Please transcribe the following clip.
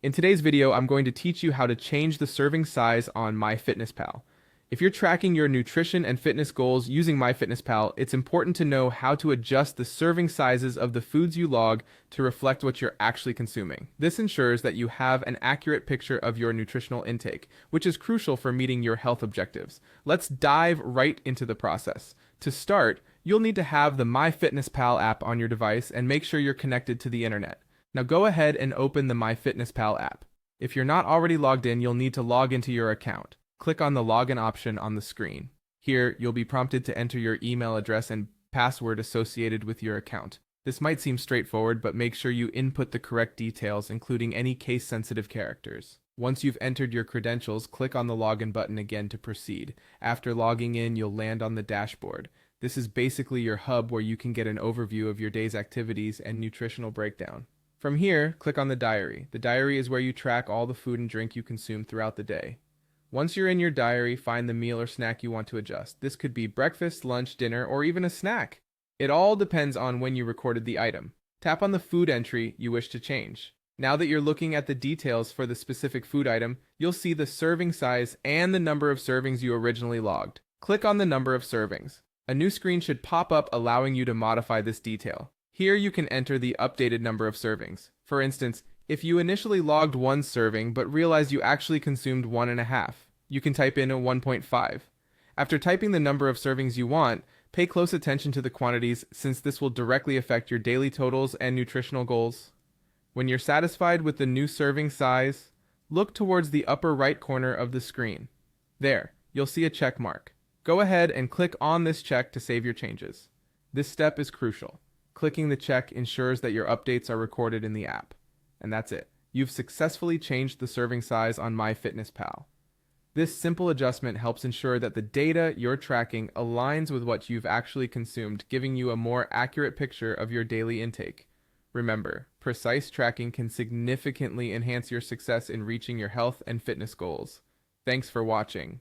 In today's video, I'm going to teach you how to change the serving size on MyFitnessPal. If you're tracking your nutrition and fitness goals using MyFitnessPal, it's important to know how to adjust the serving sizes of the foods you log to reflect what you're actually consuming. This ensures that you have an accurate picture of your nutritional intake, which is crucial for meeting your health objectives. Let's dive right into the process. To start, you'll need to have the MyFitnessPal app on your device and make sure you're connected to the internet. Now go ahead and open the MyFitnessPal app. If you're not already logged in, you'll need to log into your account. Click on the login option on the screen. Here, you'll be prompted to enter your email address and password associated with your account. This might seem straightforward, but make sure you input the correct details, including any case-sensitive characters. Once you've entered your credentials, click on the login button again to proceed. After logging in, you'll land on the dashboard. This is basically your hub where you can get an overview of your day's activities and nutritional breakdown. From here, click on the diary. The diary is where you track all the food and drink you consume throughout the day. Once you're in your diary, find the meal or snack you want to adjust. This could be breakfast, lunch, dinner, or even a snack. It all depends on when you recorded the item. Tap on the food entry you wish to change. Now that you're looking at the details for the specific food item, you'll see the serving size and the number of servings you originally logged. Click on the number of servings. A new screen should pop up allowing you to modify this detail. Here you can enter the updated number of servings. For instance, if you initially logged 1 serving but realized you actually consumed 1.5, you can type in a 1.5. After typing the number of servings you want, pay close attention to the quantities since this will directly affect your daily totals and nutritional goals. When you're satisfied with the new serving size, look towards the upper right corner of the screen. There, you'll see a check mark. Go ahead and click on this check to save your changes. This step is crucial. Clicking the check ensures that your updates are recorded in the app. And that's it. You've successfully changed the serving size on MyFitnessPal. This simple adjustment helps ensure that the data you're tracking aligns with what you've actually consumed, giving you a more accurate picture of your daily intake. Remember, precise tracking can significantly enhance your success in reaching your health and fitness goals. Thanks for watching.